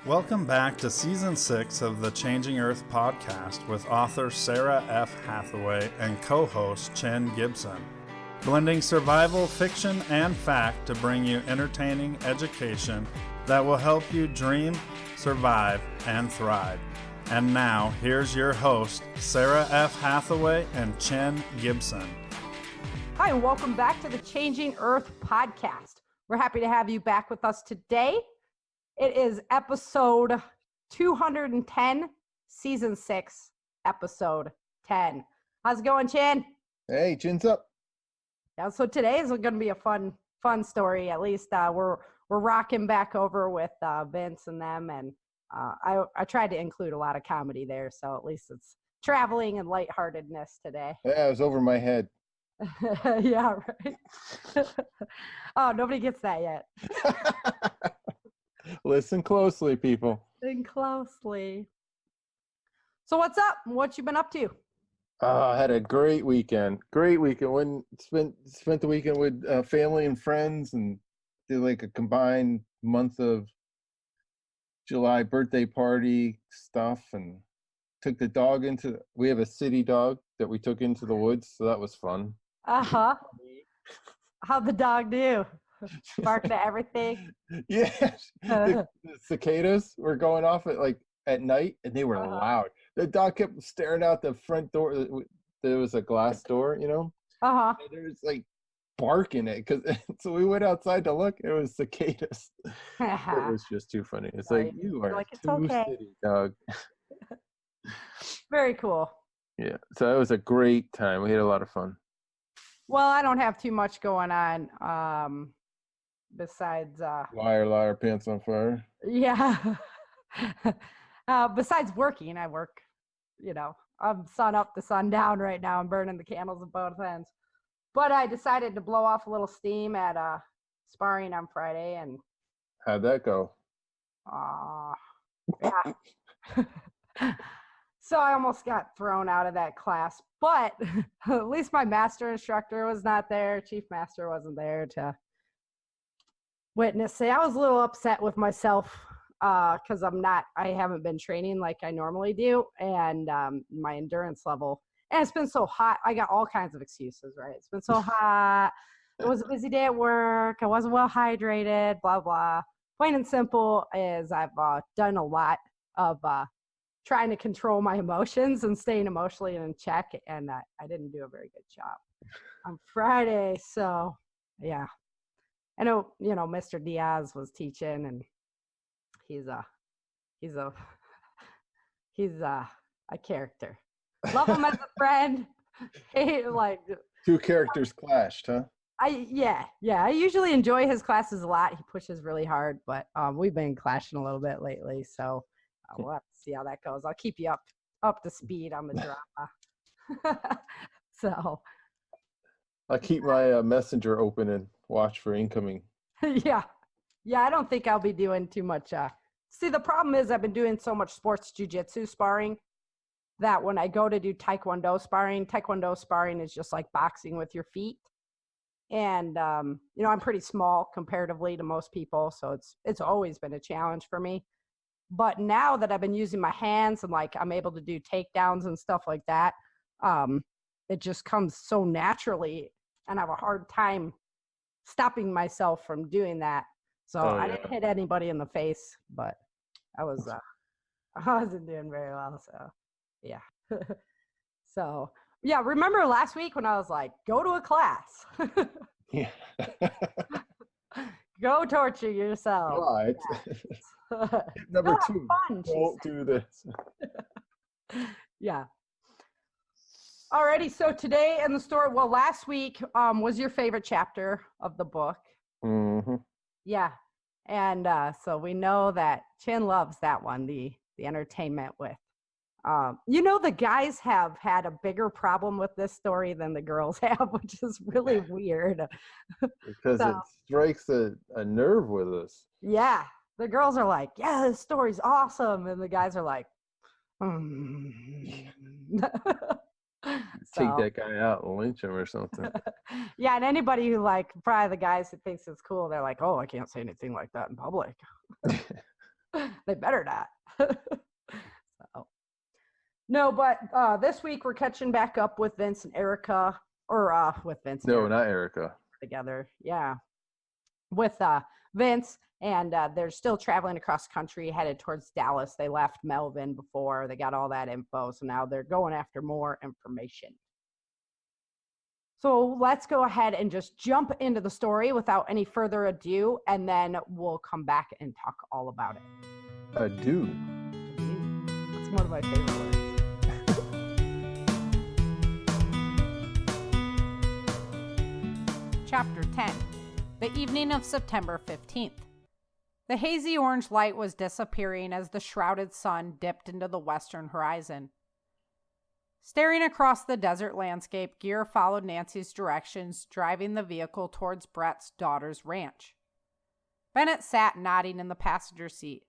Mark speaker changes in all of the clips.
Speaker 1: Welcome back to Season 6 of the Changing Earth podcast with author Sara F. Hathaway and co-host Chen Gibson. Blending survival, fiction, and fact to bring you entertaining education that will help you dream, survive, and thrive. And now, here's your host, Sara F. Hathaway and Chen Gibson.
Speaker 2: Hi, and welcome back to the Changing Earth podcast. We're happy to have you back with us today. It is episode 210, season 6, episode 10. How's it going, Chin?
Speaker 3: Hey, chin's up.
Speaker 2: Yeah, so today is going to be a fun story. At least we're rocking back over with Vince and them, and I tried to include a lot of comedy there, so at least it's traveling and lightheartedness today.
Speaker 3: Yeah, it was over my head.
Speaker 2: Yeah, right. Oh, nobody gets that yet.
Speaker 3: Listen closely, people.
Speaker 2: Listen closely. So what's up? What you been up to?
Speaker 3: I had a great weekend. Spent the weekend with family and friends, and did like a combined month of July birthday party stuff, and took the dog we have a city dog that we took into the woods, so that was fun.
Speaker 2: Uh-huh. How'd the dog do? Barking at everything?
Speaker 3: Yeah. The cicadas were going off at night, and they were loud. The dog kept staring out the front door. There was a glass door,
Speaker 2: Uh-huh.
Speaker 3: And there was like barking it, so we went outside to look. It was cicadas. It was just too funny. It's like, you are
Speaker 2: like, it's
Speaker 3: too
Speaker 2: okay.
Speaker 3: city dog.
Speaker 2: Very cool.
Speaker 3: Yeah, so it was a great time. We had a lot of fun.
Speaker 2: Well, I don't have too much going on besides
Speaker 3: Liar, pants on fire.
Speaker 2: Yeah. Besides working, I work, I'm sun up to sundown right now. I'm burning the candles at both ends. But I decided to blow off a little steam at sparring on Friday, and
Speaker 3: How'd that go?
Speaker 2: yeah. So I almost got thrown out of that class, but at least my master instructor was not there. Chief master wasn't there to witness it. I was a little upset with myself because I haven't been training like I normally do, and my endurance level. And it's been so hot. I got all kinds of excuses, right? It's been so hot. It was a busy day at work. I wasn't well hydrated, blah, blah. Plain and simple is I've done a lot of trying to control my emotions and staying emotionally in check, and I didn't do a very good job on Friday. So, yeah. I know, Mr. Diaz was teaching, and he's a character. Love him as a friend.
Speaker 3: Two characters clashed, huh?
Speaker 2: I usually enjoy his classes a lot. He pushes really hard, but we've been clashing a little bit lately, so we'll have to see how that goes. I'll keep you up to speed on the drama. So
Speaker 3: I'll keep my messenger open and watch for incoming.
Speaker 2: Yeah, I don't think I'll be doing too much. See, the problem is I've been doing so much sports jiu-jitsu sparring that when I go to do taekwondo sparring is just like boxing with your feet. And, I'm pretty small comparatively to most people, so it's always been a challenge for me. But now that I've been using my hands and I'm able to do takedowns and stuff like that, it just comes so naturally, and I have a hard time stopping myself from doing that. So I didn't hit anybody in the face, but I wasn't doing very well. So yeah. So yeah, remember last week when I was like, go to a class.
Speaker 3: Yeah.
Speaker 2: Go torture yourself.
Speaker 3: Right.
Speaker 2: Yeah.
Speaker 3: Number
Speaker 2: Go
Speaker 3: 2,
Speaker 2: fun,
Speaker 3: don't do this.
Speaker 2: Yeah. Alrighty, so today in the story, last week was your favorite chapter of the book.
Speaker 3: Mm-hmm.
Speaker 2: Yeah. And so we know that Chin loves that one, the entertainment with. The guys have had a bigger problem with this story than the girls have, which is really weird.
Speaker 3: Because it strikes a nerve with us.
Speaker 2: Yeah. The girls are like, yeah, this story's awesome. And the guys are like,
Speaker 3: Take that guy out and lynch him or something.
Speaker 2: Yeah, and anybody who probably the guys who thinks it's cool, they're like, oh, I can't say anything like that in public. They better not. So. No, but this week we're catching back up with Vince and Erica, or with Vince.
Speaker 3: No,
Speaker 2: Erica
Speaker 3: not Erica.
Speaker 2: together. Yeah, with Vince, and they're still traveling across country, headed towards Dallas. They left Melvin before they got all that info, so now they're going after more information. So let's go ahead and just jump into the story without any further ado, and then we'll come back and talk all about it.
Speaker 3: Ado.
Speaker 2: That's one of my favorite words.
Speaker 4: Chapter 10. The evening of September 15th. The hazy orange light was disappearing as the shrouded sun dipped into the western horizon. Staring across the desert landscape, Gear followed Nancy's directions, driving the vehicle towards Brett's daughter's ranch. Bennett sat nodding in the passenger seat.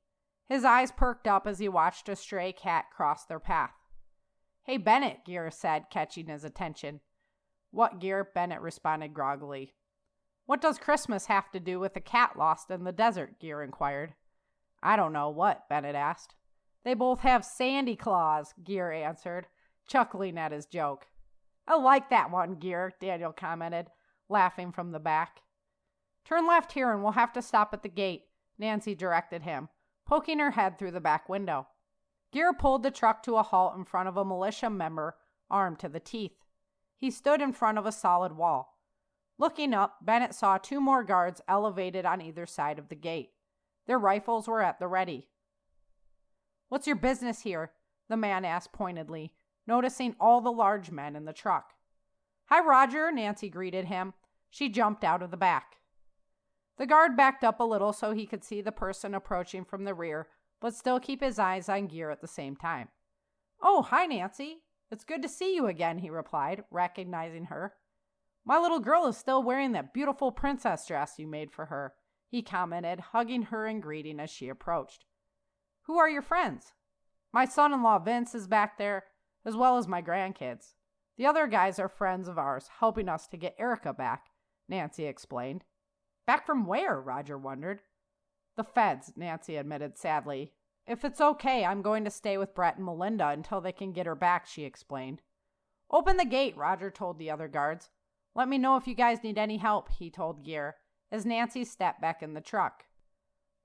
Speaker 4: His eyes perked up as he watched a stray cat cross their path. "Hey, Bennett," Gear said, catching his attention. "What, Gear?" Bennett responded groggily. "What does Christmas have to do with a cat lost in the desert?" Gear inquired. "I don't know. What?" Bennett asked. "They both have sandy claws," Gear answered, chuckling at his joke. "I like that one, Gear," Daniel commented, laughing from the back. "Turn left here and we'll have to stop at the gate," Nancy directed him, poking her head through the back window. Gear pulled the truck to a halt in front of a militia member, armed to the teeth. He stood in front of a solid wall. Looking up, Bennett saw 2 more guards elevated on either side of the gate. Their rifles were at the ready. "What's your business here?" the man asked pointedly, noticing all the large men in the truck. "Hi, Roger," Nancy greeted him. She jumped out of the back. The guard backed up a little so he could see the person approaching from the rear, but still keep his eyes on Gear at the same time. "Oh, hi, Nancy. It's good to see you again," he replied, recognizing her. "My little girl is still wearing that beautiful princess dress you made for her," he commented, hugging her in greeting as she approached. "Who are your friends?" "My son-in-law Vince is back there, as well as my grandkids. The other guys are friends of ours, helping us to get Erica back," Nancy explained. "Back from where?" Roger wondered. "The feds," Nancy admitted sadly. "If it's okay, I'm going to stay with Brett and Melinda until they can get her back," she explained. "Open the gate," Roger told the other guards. "Let me know if you guys need any help," he told Gear, as Nancy stepped back in the truck.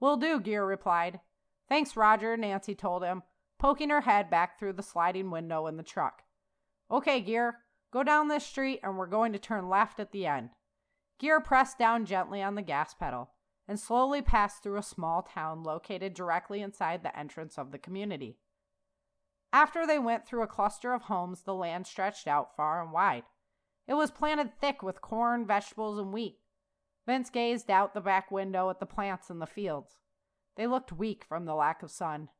Speaker 4: "Will do," Gear replied. "Thanks, Roger," Nancy told him, poking her head back through the sliding window in the truck. "Okay, Gear, go down this street and we're going to turn left at the end." Gear pressed down gently on the gas pedal and slowly passed through a small town located directly inside the entrance of the community. After they went through a cluster of homes, the land stretched out far and wide. It was planted thick with corn, vegetables, and wheat. Vince gazed out the back window at the plants in the fields. They looked weak from the lack of sun.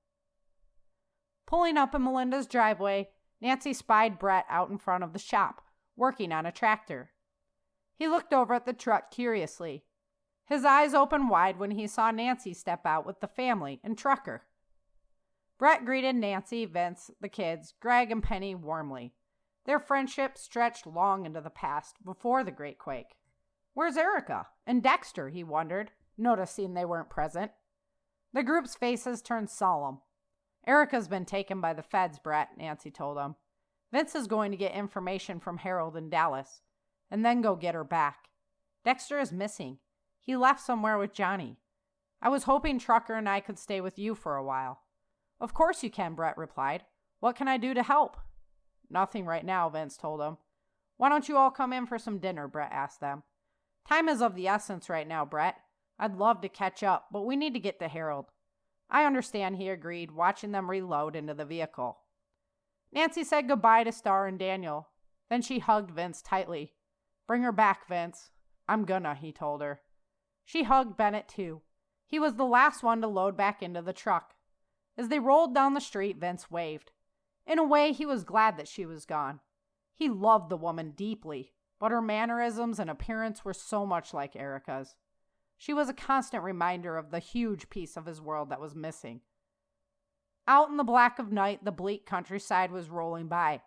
Speaker 4: Pulling up in Melinda's driveway, Nancy spied Brett out in front of the shop, working on a tractor. He looked over at the truck curiously. His eyes opened wide when he saw Nancy step out with the family and trucker. Brett greeted Nancy, Vince, the kids, Greg, and Penny warmly. Their friendship stretched long into the past, before the Great Quake. "Where's Erica? And Dexter?" he wondered, noticing they weren't present. The group's faces turned solemn. "Erica's been taken by the feds, Brett," Nancy told him. "Vince is going to get information from Harold in Dallas, and then go get her back. Dexter is missing. He left somewhere with Johnny. I was hoping Trucker and I could stay with you for a while." "Of course you can," Brett replied. "What can I do to help?" "Nothing right now," Vince told him. "Why don't you all come in for some dinner?" Brett asked them. "Time is of the essence right now, Brett. I'd love to catch up, but we need to get to Harold." "I understand," he agreed, watching them reload into the vehicle. Nancy said goodbye to Star and Daniel. Then she hugged Vince tightly. "Bring her back, Vince." "I'm gonna," he told her. She hugged Bennett too. He was the last one to load back into the truck. As they rolled down the street, Vince waved. In a way, he was glad that she was gone. He loved the woman deeply, but her mannerisms and appearance were so much like Erica's. She was a constant reminder of the huge piece of his world that was missing. Out in the black of night, the bleak countryside was rolling by.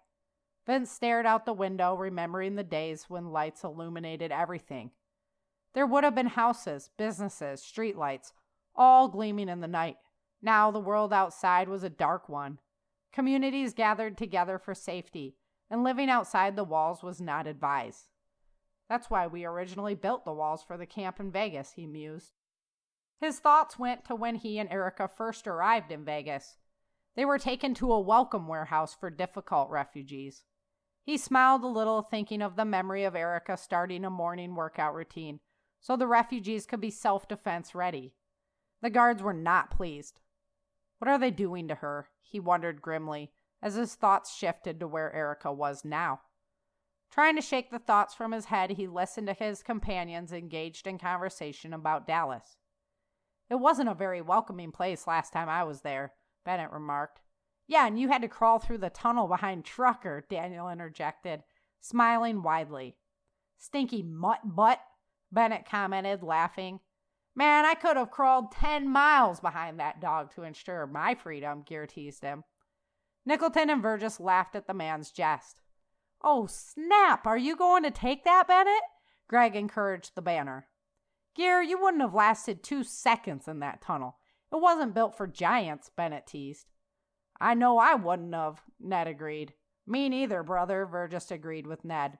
Speaker 4: Vince stared out the window, remembering the days when lights illuminated everything. There would have been houses, businesses, streetlights, all gleaming in the night, Now the world outside was a dark one. Communities gathered together for safety, and living outside the walls was not advised. That's why we originally built the walls for the camp in Vegas, he mused. His thoughts went to when he and Erica first arrived in Vegas. They were taken to a welcome warehouse for difficult refugees. He smiled a little, thinking of the memory of Erica starting a morning workout routine so the refugees could be self-defense ready. The guards were not pleased. What are they doing to her? He wondered grimly as his thoughts shifted to where Erica was now. Trying to shake the thoughts from his head, he listened to his companions engaged in conversation about Dallas. It wasn't a very welcoming place last time I was there, Bennett remarked. Yeah, and you had to crawl through the tunnel behind Trucker, Daniel interjected, smiling widely. Stinky mutt butt, Bennett commented, laughing. Man, I could have crawled 10 miles behind that dog to ensure my freedom, Gear teased him. Nicholton and Burgess laughed at the man's jest. Oh, snap! Are you going to take that, Bennett? Greg encouraged the banner. Gear, you wouldn't have lasted 2 seconds in that tunnel. It wasn't built for giants, Bennett teased. I know I wouldn't have, Ned agreed. Me neither, brother, Burgess agreed with Ned.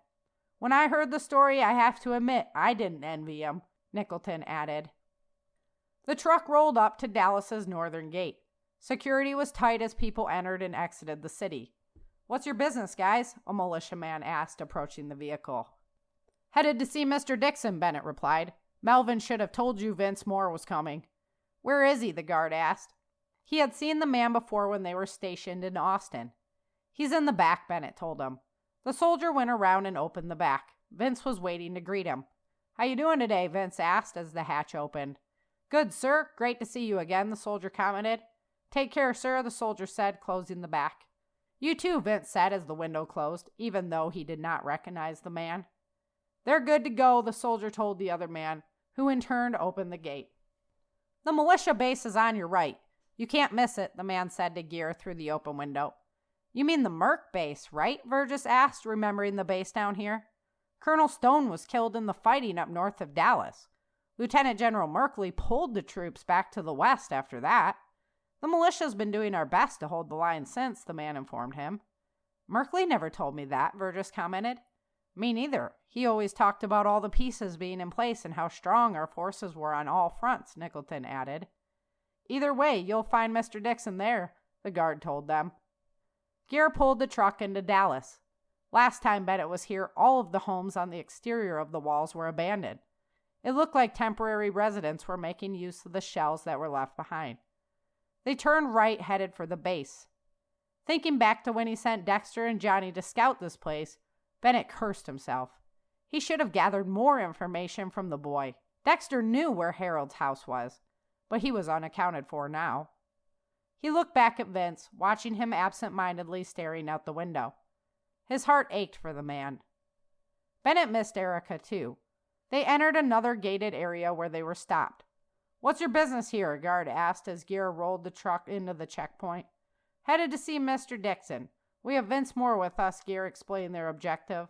Speaker 4: When I heard the story, I have to admit I didn't envy him, Nicholton added. The truck rolled up to Dallas's northern gate. Security was tight as people entered and exited the city. What's your business, guys? A militiaman asked, approaching the vehicle. Headed to see Mr. Dixon, Bennett replied. Melvin should have told you Vince Moore was coming. Where is he? The guard asked. He had seen the man before when they were stationed in Austin. He's in the back, Bennett told him. The soldier went around and opened the back. Vince was waiting to greet him. How you doing today? Vince asked as the hatch opened. Good, sir. Great to see you again, the soldier commented. Take care, sir, the soldier said, closing the back. You too, Vince said as the window closed, even though he did not recognize the man. They're good to go, the soldier told the other man, who in turn opened the gate. The militia base is on your right. You can't miss it, the man said to Gear through the open window. You mean the Merc base, right? Burgess asked, remembering the base down here. Colonel Stone was killed in the fighting up north of Dallas. Lieutenant General Merkley pulled the troops back to the west after that. The militia's been doing our best to hold the line since, the man informed him. Merkley never told me that, Burgess commented. Me neither. He always talked about all the pieces being in place and how strong our forces were on all fronts, Nicholton added. Either way, you'll find Mr. Dixon there, the guard told them. Gear pulled the truck into Dallas. Last time Bennett was here, all of the homes on the exterior of the walls were abandoned. It looked like temporary residents were making use of the shells that were left behind. They turned right, headed for the base. Thinking back to when he sent Dexter and Johnny to scout this place, Bennett cursed himself. He should have gathered more information from the boy. Dexter knew where Harold's house was, but he was unaccounted for now. He looked back at Vince, watching him absent-mindedly staring out the window. His heart ached for the man. Bennett missed Erica, too. They entered another gated area where they were stopped. What's your business here? A guard asked as Gear rolled the truck into the checkpoint. Headed to see Mr. Dixon. We have Vince Moore with us, Gear explained their objective.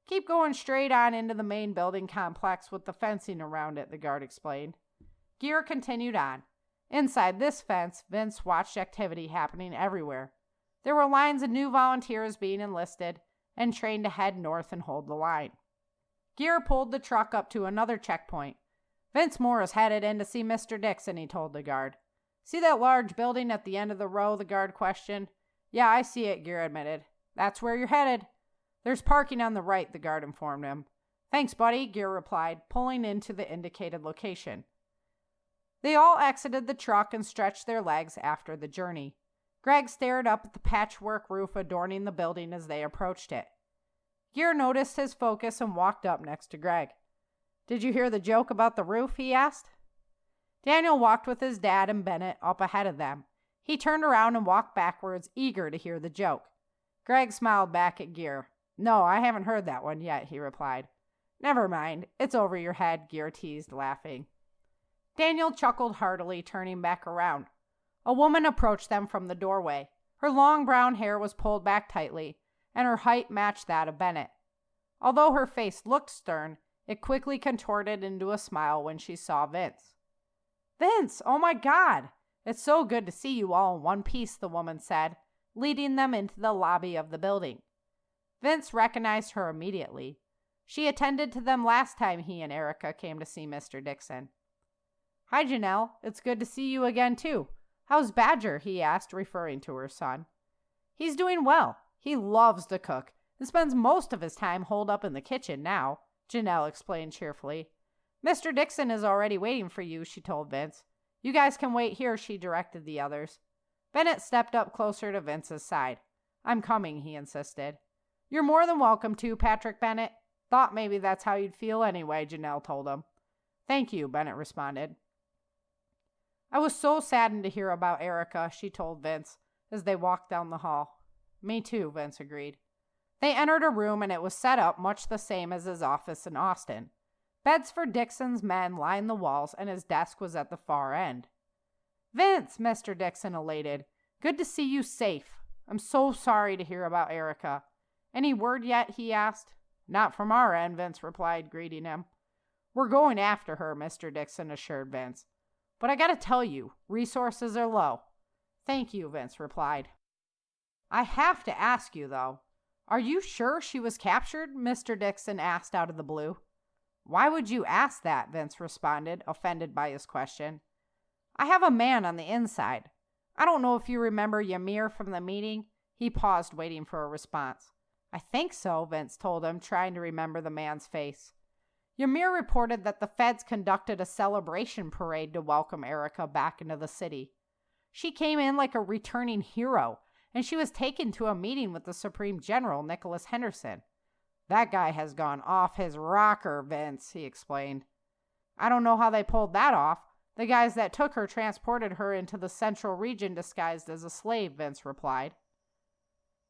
Speaker 4: Keep going straight on into the main building complex with the fencing around it, the guard explained. Gear continued on. Inside this fence, Vince watched activity happening everywhere. There were lines of new volunteers being enlisted and trained to head north and hold the line. Gear pulled the truck up to another checkpoint. Vince Moore is headed in to see Mr. Dixon, he told the guard. See that large building at the end of the row, the guard questioned. Yeah, I see it, Gear admitted. That's where you're headed. There's parking on the right, the guard informed him. Thanks, buddy, Gear replied, pulling into the indicated location. They all exited the truck and stretched their legs after the journey. Greg stared up at the patchwork roof adorning the building as they approached it. Gear noticed his focus and walked up next to Greg. Did you hear the joke about the roof? He asked. Daniel walked with his dad and Bennett up ahead of them. He turned around and walked backwards, eager to hear the joke. Greg smiled back at Gear. No, I haven't heard that one yet, he replied. Never mind. It's over your head, Gear teased, laughing. Daniel chuckled heartily, turning back around. A woman approached them from the doorway. Her long brown hair was pulled back tightly, and her height matched that of Bennett. Although her face looked stern, it quickly contorted into a smile when she saw Vince. Vince! Oh my God! It's so good to see you all in one piece, the woman said, leading them into the lobby of the building. Vince recognized her immediately. She attended to them last time he and Erica came to see Mr. Dixon. Hi, Janelle. It's good to see you again, too. How's Badger? He asked, referring to her son. He's doing well. He loves to cook and spends most of his time holed up in the kitchen now, Janelle explained cheerfully. Mr. Dixon is already waiting for you, she told Vince. You guys can wait here, she directed the others. Bennett stepped up closer to Vince's side. I'm coming, he insisted. You're more than welcome to, Patrick Bennett. Thought maybe that's how you'd feel anyway, Janelle told him. Thank you, Bennett responded. I was so saddened to hear about Erica, she told Vince as they walked down the hall. Me too, Vince agreed. They entered a room and it was set up much the same as his office in Austin. Beds for Dixon's men lined the walls and his desk was at the far end. Vince, Mr. Dixon elated. Good to see you safe. I'm so sorry to hear about Erica. Any word yet? He asked. Not from our end, Vince replied, greeting him. We're going after her, Mr. Dixon assured Vince. But I gotta tell you, resources are low. Thank you, Vince replied. I have to ask you, though. Are you sure she was captured? Mr. Dixon asked out of the blue. Why would you ask that? Vince responded, offended by his question. I have a man on the inside. I don't know if you remember Ymir from the meeting. He paused, waiting for a response. I think so, Vince told him, trying to remember the man's face. Ymir reported that the feds conducted a celebration parade to welcome Erica back into the city. She came in like a returning hero, and she was taken to a meeting with the Supreme General, Nicholas Henderson. That guy has gone off his rocker, Vince, he explained. I don't know how they pulled that off. The guys that took her transported her into the central region disguised as a slave, Vince replied.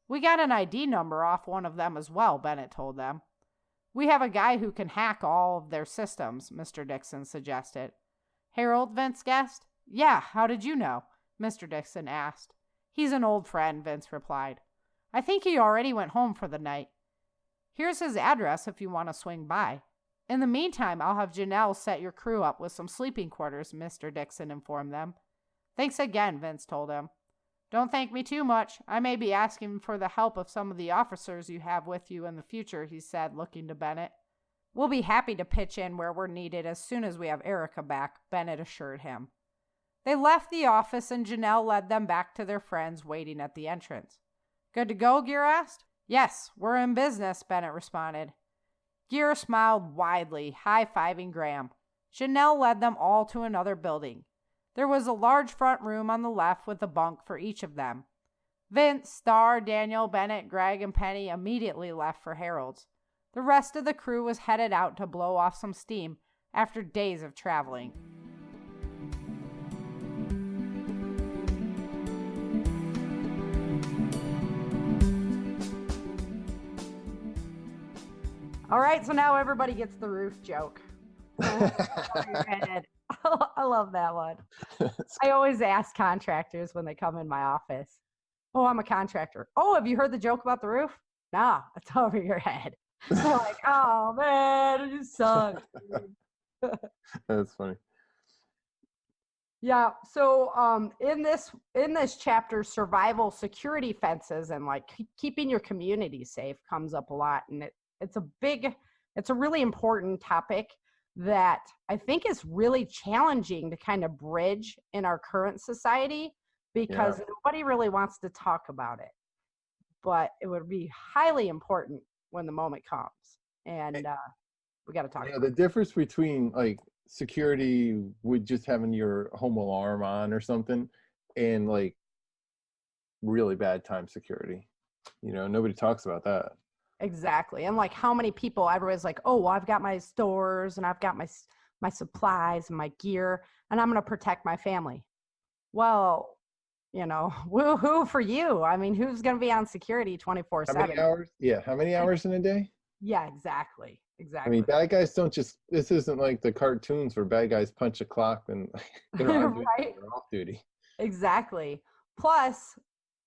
Speaker 4: We got an ID number off one of them as well, Bennett told them. We have a guy who can hack all of their systems, Mr. Dixon suggested. Harold, Vince guessed. Yeah, how did you know? Mr. Dixon asked. He's an old friend, Vince replied. I think he already went home for the night. Here's his address if you want to swing by. In the meantime, I'll have Janelle set your crew up with some sleeping quarters, Mr. Dixon informed them. Thanks again, Vince told him. Don't thank me too much. I may be asking for the help of some of the officers you have with you in the future, he said, looking to Bennett. We'll be happy to pitch in where we're needed as soon as we have Erica back, Bennett assured him. They left the office and Janelle led them back to their friends waiting at the entrance. Good to go, Gear asked. Yes, we're in business, Bennett responded. Gear smiled widely, high-fiving Graham. Janelle led them all to another building. There was a large front room on the left with a bunk for each of them. Vince, Star, Daniel, Bennett, Greg, and Penny immediately left for Harold's. The rest of the crew was headed out to blow off some steam after days of traveling.
Speaker 2: All right, so now everybody gets the roof joke. I love that one. I always ask contractors when they come in my office, oh, I'm a contractor. Oh, have you heard the joke about the roof? Nah, it's over your head. They're like, oh, man, you suck.
Speaker 3: That's funny.
Speaker 2: Yeah, so in this chapter, survival, security fences, and like keeping your community safe comes up a lot, and it's a really important topic that I think is really challenging to kind of bridge in our current society because nobody really wants to talk about it. But it would be highly important when the moment comes. And we got to talk about
Speaker 3: the difference between like security with just having your home alarm on or something and like really bad time security. Nobody talks about that.
Speaker 2: Exactly. And like how many people, everybody's like, oh, well, I've got my stores and I've got my supplies and my gear and I'm going to protect my family. Well, woohoo for you. I mean, who's going to be on security 24/7?
Speaker 3: How many hours? Yeah. How many hours in a day?
Speaker 2: Yeah, exactly.
Speaker 3: I mean, bad guys don't this isn't like the cartoons where bad guys punch a clock and they're on duty,
Speaker 2: right?
Speaker 3: they're off duty.
Speaker 2: Exactly. Plus,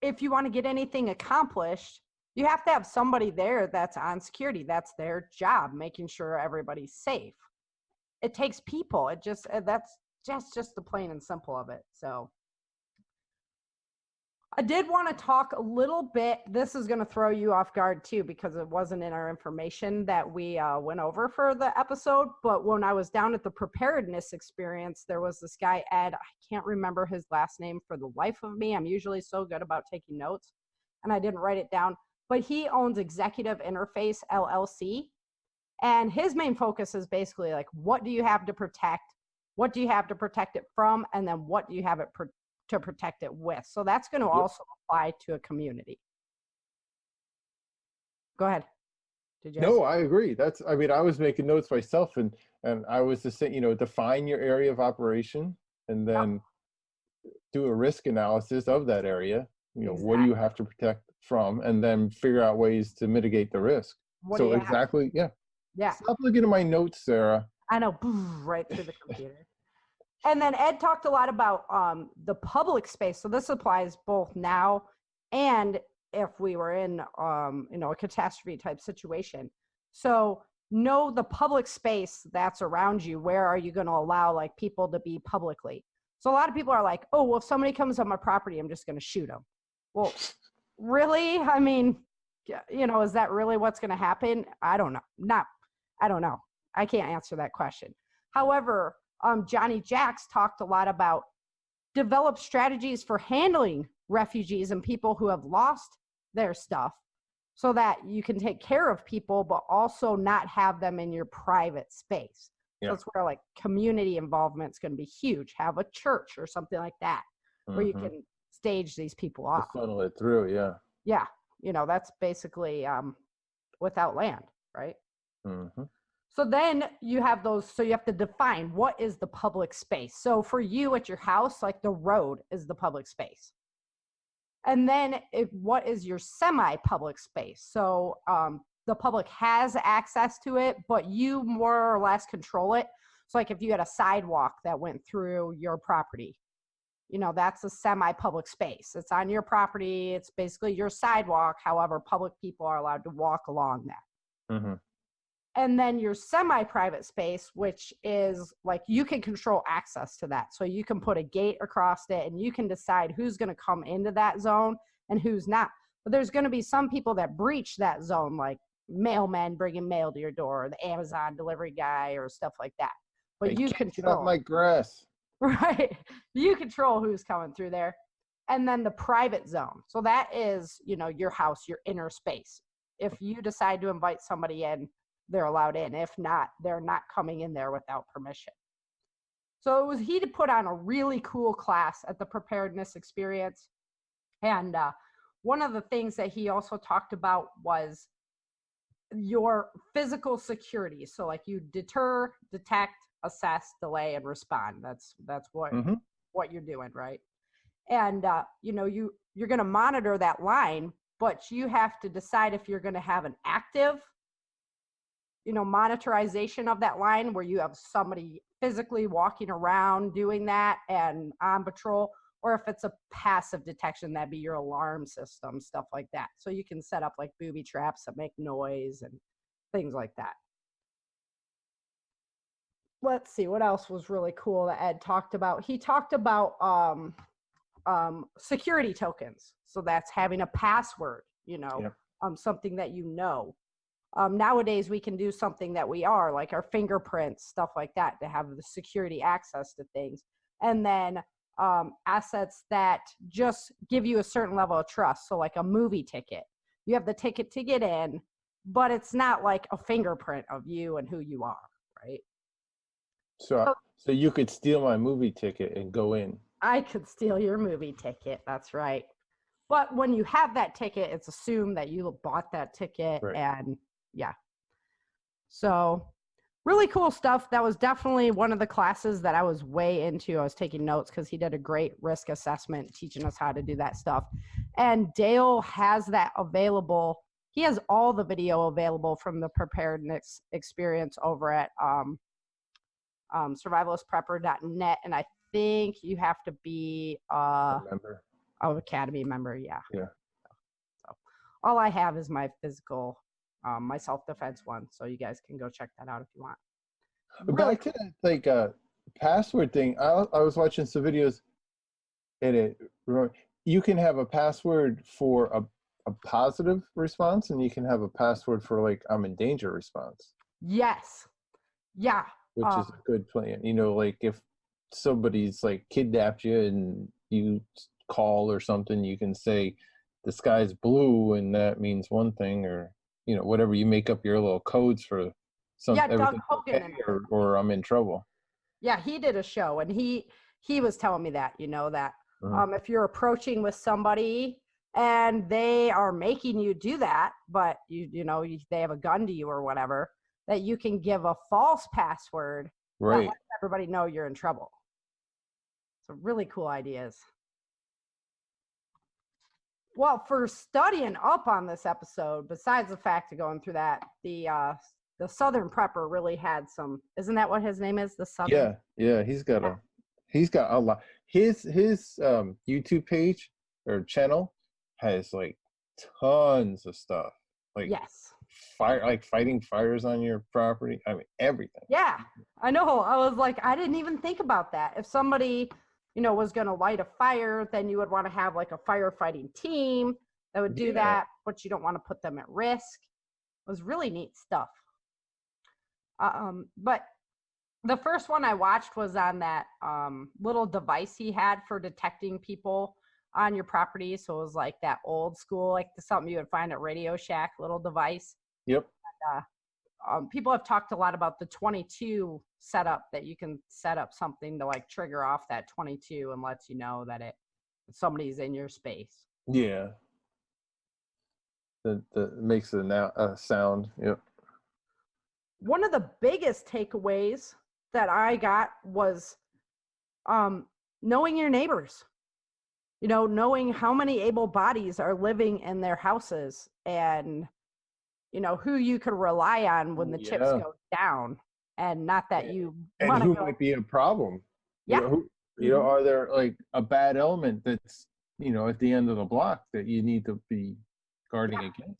Speaker 2: if you want to get anything accomplished, you have to have somebody there that's on security. That's their job, making sure everybody's safe. It takes people. That's just the plain and simple of it. So I did want to talk a little bit. This is going to throw you off guard too, because it wasn't in our information that we went over for the episode. But when I was down at the preparedness experience, there was this guy, Ed. I can't remember his last name for the life of me. I'm usually so good about taking notes, and I didn't write it down. But he owns Executive Interface LLC. And his main focus is basically like, what do you have to protect? What do you have to protect it from? And then what do you have it to protect it with? So that's going to also apply to a community. Go ahead. Did you?
Speaker 3: No, I agree. I mean, I was making notes myself, and I was just saying, define your area of operation, and then do a risk analysis of that area. What do you have to protect from, and then figure out ways to mitigate the risk. So exactly, yeah. Stop looking at my notes, Sarah.
Speaker 2: I know, right through the computer. And then Ed talked a lot about the public space. So this applies both now and if we were in a catastrophe type situation. So know the public space that's around you. Where are you going to allow like people to be publicly? So a lot of people are like, oh, well, if somebody comes on my property, I'm just going to shoot them. Well, really? I mean, is that really what's going to happen? I don't know. I don't know. I can't answer that question. However, Johnny Jacks talked a lot about develop strategies for handling refugees and people who have lost their stuff so that you can take care of people, but also not have them in your private space. Yeah. So that's where like community involvement is going to be huge. Have a church or something like that where you can stage these people off.
Speaker 3: Funnel it through, yeah.
Speaker 2: Yeah. That's basically without land, right?
Speaker 3: Mm-hmm.
Speaker 2: So then you have so you have to define what is the public space. So for you at your house, like the road is the public space. And then what is your semi-public space? So the public has access to it, but you more or less control it. So like if you had a sidewalk that went through your property, that's a semi-public space. It's on your property. It's basically your sidewalk. However, public people are allowed to walk along that.
Speaker 3: Mm-hmm.
Speaker 2: And then your semi-private space, which is like you can control access to that. So you can put a gate across it and you can decide who's going to come into that zone and who's not. But there's going to be some people that breach that zone, like mailmen bringing mail to your door, or the Amazon delivery guy or stuff like that. But you control
Speaker 3: my grass.
Speaker 2: Right. You control who's coming through there. And then the private zone. So that is, your house, your inner space. If you decide to invite somebody in, they're allowed in. If not, they're not coming in there without permission. So he put on a really cool class at the preparedness experience. And one of the things that he also talked about was your physical security. So like you deter, detect, assess, delay, and respond. That's what you're doing, right? And you're going to monitor that line, but you have to decide if you're going to have an active monitorization of that line where you have somebody physically walking around doing that and on patrol, or if it's a passive detection, that'd be your alarm system, stuff like that. So you can set up like booby traps that make noise and things like that. Let's see, what else was really cool that Ed talked about? He talked about security tokens. So that's having a password, something that nowadays we can do something that we are, like our fingerprints, stuff like that, to have the security access to things. And then assets that just give you a certain level of trust. So like a movie ticket, you have the ticket to get in, but it's not like a fingerprint of you and who you are, right?
Speaker 3: So you could steal my movie ticket and go in.
Speaker 2: I could steal your movie ticket. That's right. But when you have that ticket, it's assumed that you bought that ticket. Right. And yeah. So really cool stuff. That was definitely one of the classes that I was way into. I was taking notes because he did a great risk assessment teaching us how to do that stuff. And Dale has that available. He has all the video available from the preparedness experience over at survivalistprepper.net. And I think you have to be
Speaker 3: member.
Speaker 2: Academy member. Yeah.
Speaker 3: Yeah.
Speaker 2: So all I have is my physical, my self-defense one. So you guys can go check that out if you want.
Speaker 3: Back to that password thing. I was watching some videos and you can have a password for a positive response, and you can have a password for like I'm in danger response.
Speaker 2: Yes. Yeah.
Speaker 3: Which is a good plan. You know, like if somebody's like kidnapped you and you call or something, you can say the sky's blue and that means one thing, or you know, whatever, you make up your little codes for some
Speaker 2: Yeah, Doug
Speaker 3: everything's
Speaker 2: Hogan
Speaker 3: okay, or I'm in trouble.
Speaker 2: Yeah, he did a show, and he was telling me that, you know, that
Speaker 3: Mhm.
Speaker 2: if you're approaching with somebody and they are making you do that, but they have a gun to you or whatever, that you can give a false password that
Speaker 3: Right.
Speaker 2: lets everybody know you're in trouble. So really cool ideas. Well, for studying up on this episode, besides the fact of going through that, the Southern Prepper really had some. Isn't that what his name is? The Southern.
Speaker 3: Yeah, he's got a lot. His YouTube page or channel has like tons of stuff. Like
Speaker 2: Yes.
Speaker 3: fighting fires on your property. I mean, everything.
Speaker 2: Yeah, I know. I was like, I didn't even think about that. If somebody, was going to light a fire, then you would want to have like a firefighting team that would do that, but you don't want to put them at risk. It was really neat stuff. But the first one I watched was on that little device he had for detecting people on your property. So it was like that old school, like something you would find at Radio Shack, little device.
Speaker 3: Yep.
Speaker 2: People have talked a lot about the 22 setup, that you can set up something to like trigger off that 22 and lets you know that somebody's in your space.
Speaker 3: Yeah. That makes it a sound. Yep.
Speaker 2: One of the biggest takeaways that I got was knowing your neighbors. Knowing how many able bodies are living in their houses, and who you could rely on when the chips go down, and not that you
Speaker 3: and who might be a problem.
Speaker 2: Yeah.
Speaker 3: Are there like a bad element that's at the end of the block that you need to be guarding against?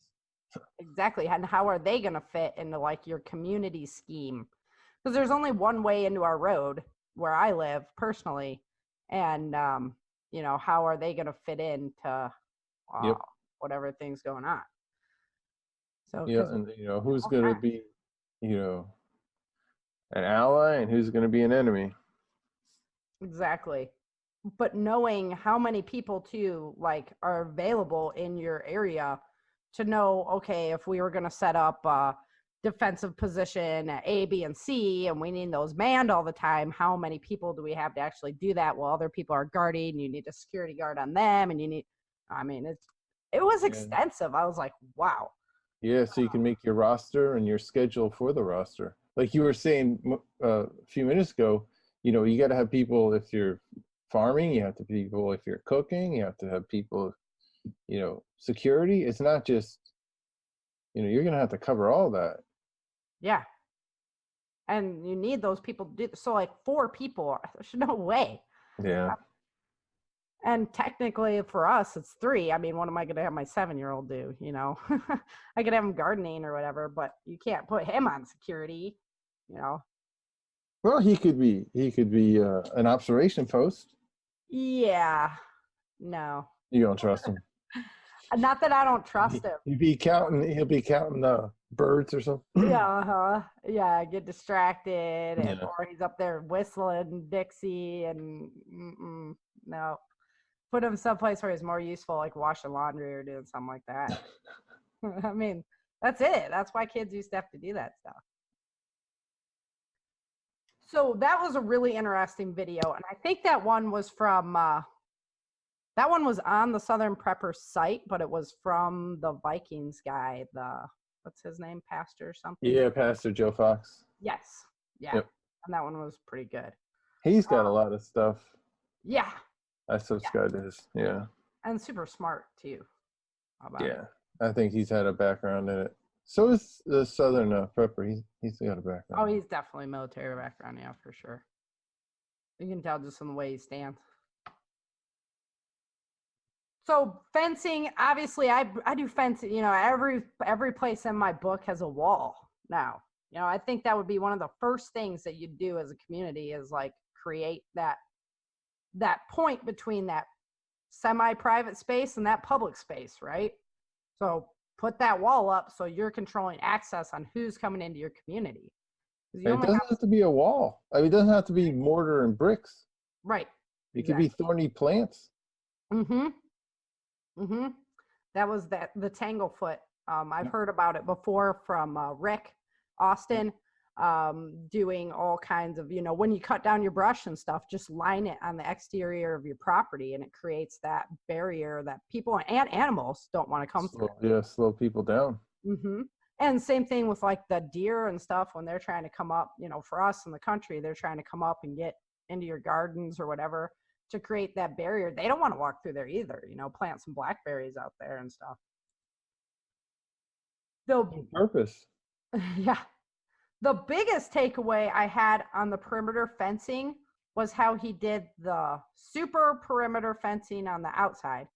Speaker 2: Exactly. And how are they going to fit into like your community scheme? Because there's only one way into our road where I live personally, and how are they going to fit into whatever thing's going on? So
Speaker 3: and who's going to be an ally and who's going to be an enemy.
Speaker 2: Exactly. But knowing how many people too like are available in your area to know, okay, if we were going to set up a defensive position at A, B, and C, and we need those manned all the time, how many people do we have to actually do that while other people are guarding? You need a security guard on them, and it was extensive. I was like, wow.
Speaker 3: Yeah, so you can make your roster and your schedule for the roster. Like you were saying a few minutes ago, you got to have people if you're farming, you have to have people if you're cooking, you have to have people, security. It's not just, you're going to have to cover all that.
Speaker 2: Yeah. And you need those people to do so. Like 4 people, there's no way.
Speaker 3: Yeah.
Speaker 2: And technically for us, it's 3. I mean, what am I going to have my 7-year-old do? I could have him gardening or whatever, but you can't put him on security,
Speaker 3: Well, he could be an observation post.
Speaker 2: Yeah. No.
Speaker 3: You don't trust him.
Speaker 2: Not that I don't trust him.
Speaker 3: He'll be counting birds or something.
Speaker 2: Yeah. Yeah. Get distracted, or he's up there whistling Dixie, and no. Put him someplace where he's more useful, like washing laundry or doing something like that. I mean, that's it. That's why kids used to have to do that stuff. So that was a really interesting video. And I think that one was from, that one was on the Southern Prepper site, but it was from the Vikings guy, what's his name? Pastor something?
Speaker 3: Yeah, Pastor Joe Fox.
Speaker 2: Yes. Yeah.
Speaker 3: Yep.
Speaker 2: And that one was pretty good.
Speaker 3: He's got a lot of stuff.
Speaker 2: Yeah.
Speaker 3: I subscribe to his,
Speaker 2: And super smart too.
Speaker 3: I think he's had a background in it. So is the Southern Prepper. He's got a background.
Speaker 2: Oh, he's definitely military background, yeah, for sure. You can tell just from the way he stands. So fencing, obviously, I do fencing. Every place in my book has a wall now. I think that would be one of the first things that you do as a community is like create that point between that semi-private space and that public space, right? So put that wall up so you're controlling access on who's coming into your community. You
Speaker 3: It doesn't have to be a wall. I mean, it doesn't have to be mortar and bricks.
Speaker 2: right.
Speaker 3: It could be thorny plants.
Speaker 2: Mm-hmm. Mm-hmm. That was the Tanglefoot. I've heard about it before from Rick Austin, doing all kinds of, when you cut down your brush and stuff, just line it on the exterior of your property, and it creates that barrier that people and animals don't want to come through.
Speaker 3: Yeah, slow people down.
Speaker 2: Mm-hmm. And same thing with like the deer and stuff when they're trying to come up, for us in the country, they're trying to come up and get into your gardens or whatever to create that barrier. They don't want to walk through there either, plant some blackberries out there and stuff.
Speaker 3: On purpose.
Speaker 2: Yeah. The biggest takeaway I had on the perimeter fencing was how he did the super perimeter fencing on the outside.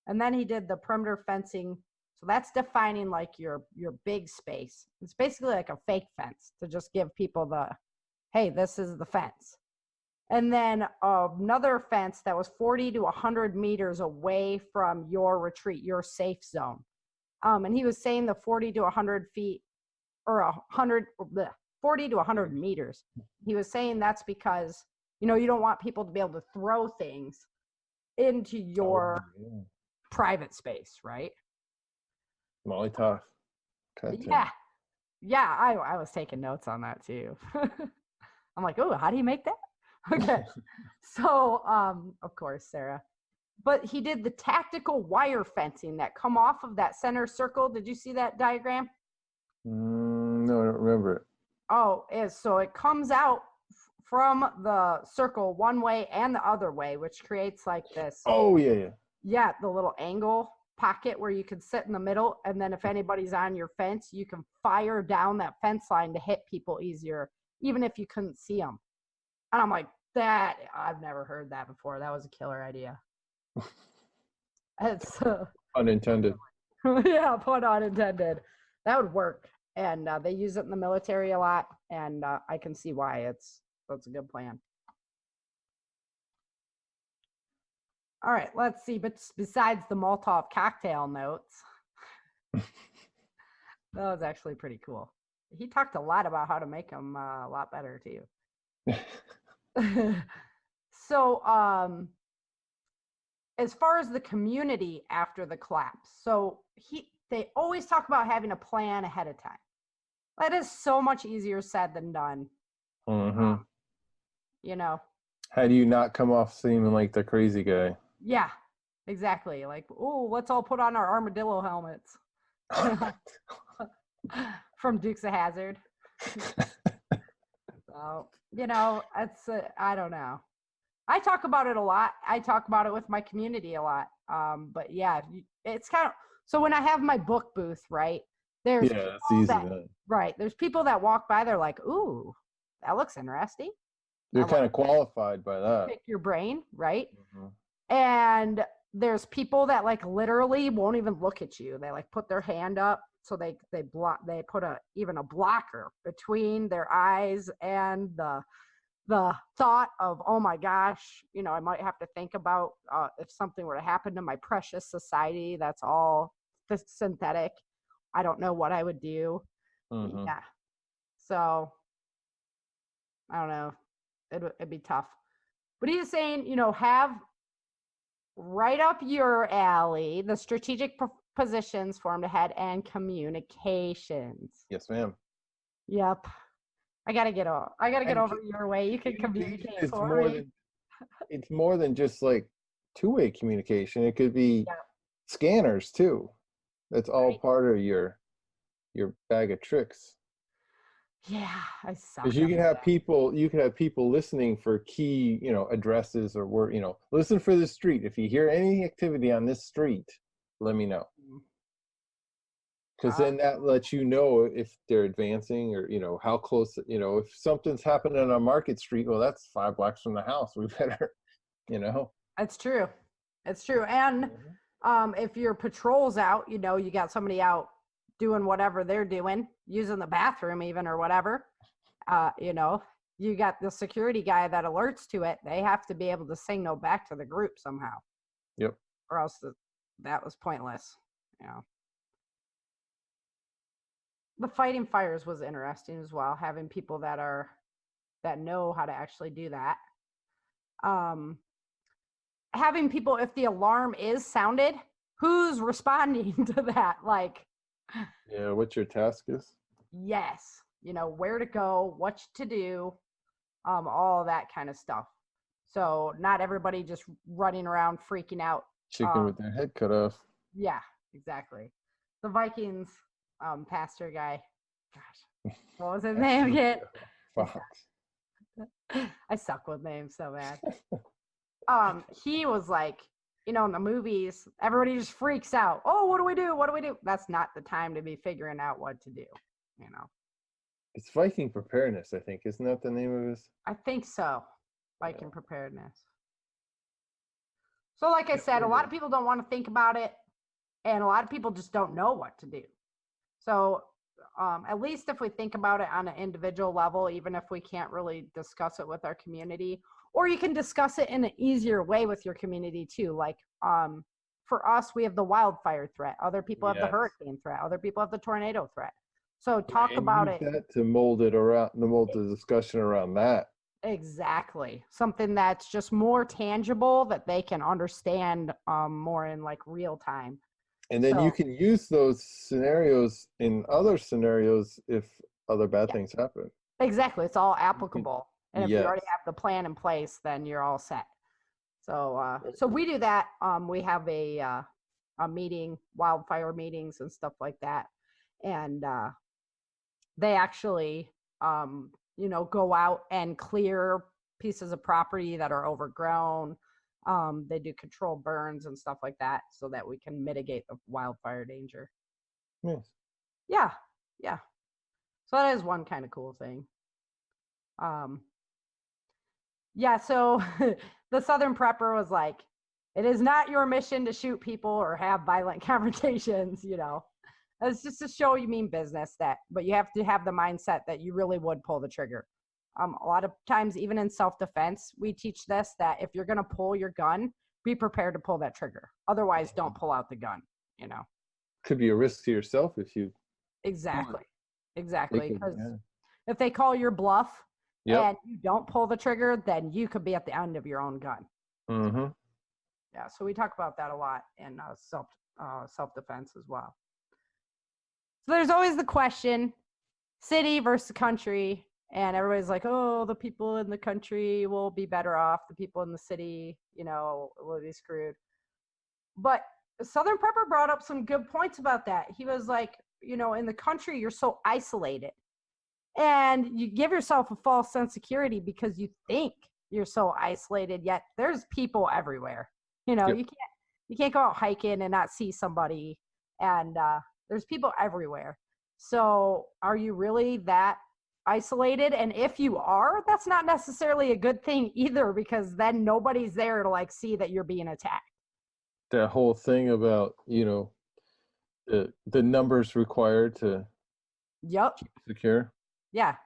Speaker 2: And then he did the perimeter fencing. So that's defining like your big space. It's basically like a fake fence to just give people hey, this is the fence. And then another fence that was 40 to 100 meters away from your retreat, your safe zone. And he was saying the 40 to 100 feet or 40 to 100 meters. He was saying that's because, you don't want people to be able to throw things into your private space, right?
Speaker 3: Molotov.
Speaker 2: Yeah. Yeah, I was taking notes on that too. I'm like, oh, how do you make that? Okay. So, of course, Sarah. But he did the tactical wire fencing that come off of that center circle. Did you see that diagram?
Speaker 3: No, I don't remember it.
Speaker 2: Oh, so it comes out from the circle one way and the other way, which creates like this.
Speaker 3: Oh, yeah.
Speaker 2: Yeah, the little angle pocket where you can sit in the middle. And then if anybody's on your fence, you can fire down that fence line to hit people easier, even if you couldn't see them. And I'm like, I've never heard that before. That was a killer idea. It's
Speaker 3: unintended.
Speaker 2: Yeah, pun unintended. That would work. And they use it in the military a lot. And I can see why that's a good plan. All right, let's see. But besides the Molotov cocktail notes, that was actually pretty cool. He talked a lot about how to make them a lot better too. So, as far as the community after the collapse, so they always talk about having a plan ahead of time. That is so much easier said than done.
Speaker 3: Mm-hmm.
Speaker 2: How
Speaker 3: do you not come off seeming like the crazy guy?
Speaker 2: Yeah, exactly. Like, oh, let's all put on our armadillo helmets from Dukes of Hazzard. So, it's I don't know. I talk about it a lot. I talk about it with my community a lot. But yeah, it's kind of, so when I have my book booth, right, there's
Speaker 3: it's easy.
Speaker 2: Right. There's people that walk by, they're like, ooh, that looks interesting.
Speaker 3: They're kind of qualified by that.
Speaker 2: Pick your brain, right?
Speaker 3: Mm-hmm.
Speaker 2: And there's people that like literally won't even look at you. They like put their hand up. So they put even a blocker between their eyes and the thought of, oh my gosh, I might have to think about if something were to happen to my precious society, that's all synthetic. I don't know what I would do. Mm-hmm. Yeah. So I don't know. It'd be tough. But he's saying, have right up your alley the strategic positions formed ahead and communications.
Speaker 3: Yes, ma'am.
Speaker 2: Yep. I gotta get over your way. You can communicate for me.
Speaker 3: It's more than just like two-way communication. It could be scanners too. That's all part of your bag of tricks.
Speaker 2: Yeah, I saw.
Speaker 3: Because you can have people listening for key, addresses or where, listen for the street. If you hear any activity on this street, let me know. Because then that lets you know if they're advancing or, how close, if something's happening on Market Street, well, that's 5 blocks from the house. We better,
Speaker 2: That's true. It's true. And if your patrol's out, you got somebody out doing whatever they're doing, using the bathroom even or whatever, you got the security guy that alerts to it. They have to be able to signal back to the group somehow.
Speaker 3: Yep.
Speaker 2: Or else that was pointless. You know. The fighting fires was interesting as well, having people that know how to actually do that. Having people, if the alarm is sounded, who's responding to that? Like,
Speaker 3: Yeah, what your task is?
Speaker 2: yes, where to go, what to do, all that kind of stuff. So not everybody just running around freaking out.
Speaker 3: Chicken with their head cut off.
Speaker 2: Yeah, exactly. The Vikings pastor guy, gosh, what was his name again?
Speaker 3: Fox.
Speaker 2: I suck with names so bad. He was like, in the movies, everybody just freaks out. Oh, what do we do? What do we do? That's not the time to be figuring out what to do,
Speaker 3: It's Viking preparedness, I think. Isn't that the name of his?
Speaker 2: I think so. Viking preparedness. So like I said, a lot of people don't want to think about it, and a lot of people just don't know what to do. So at least if we think about it on an individual level, even if we can't really discuss it with our community, or you can discuss it in an easier way with your community too. Like for us, we have the wildfire threat. Other people have the hurricane threat. Other people have the tornado threat. So talk about it.
Speaker 3: That to mold the discussion around that.
Speaker 2: Exactly. Something that's just more tangible that they can understand more in like real time.
Speaker 3: And then you can use those scenarios in other scenarios if other bad things happen. Exactly.
Speaker 2: It's all applicable. And if you already have the plan in place, then you're all set. So so we do that. We have a meeting, wildfire meetings and stuff like that. And they actually go out and clear pieces of property that are overgrown. They do controlled burns and stuff like that so that we can mitigate the wildfire danger.
Speaker 3: Yes.
Speaker 2: Yeah. So that is one kind of cool thing. So the Southern Prepper was like, it is not your mission to shoot people or have violent confrontations, It's just to show you mean business but you have to have the mindset that you really would pull the trigger. A lot of times, even in self-defense, we teach this, that if you're going to pull your gun, be prepared to pull that trigger. Otherwise, don't pull out the gun,
Speaker 3: Could be a risk to yourself if you.
Speaker 2: Exactly. Because if they call your bluff and you don't pull the trigger, then you could be at the end of your own gun.
Speaker 3: Mm-hmm.
Speaker 2: Yeah, so we talk about that a lot in self-defense as well. So there's always the question, city versus country. And everybody's like, oh, the people in the country will be better off. The people in the city, will be screwed. But Southern Prepper brought up some good points about that. He was like, in the country, you're so isolated. And you give yourself a false sense of security because you think you're so isolated, yet there's people everywhere. You can't go out hiking and not see somebody. And there's people everywhere. So are you really that isolated? And if you are, that's not necessarily a good thing either, because then nobody's there to like see that you're being attacked.
Speaker 3: That whole thing about the numbers required to keep secure.
Speaker 2: Yeah.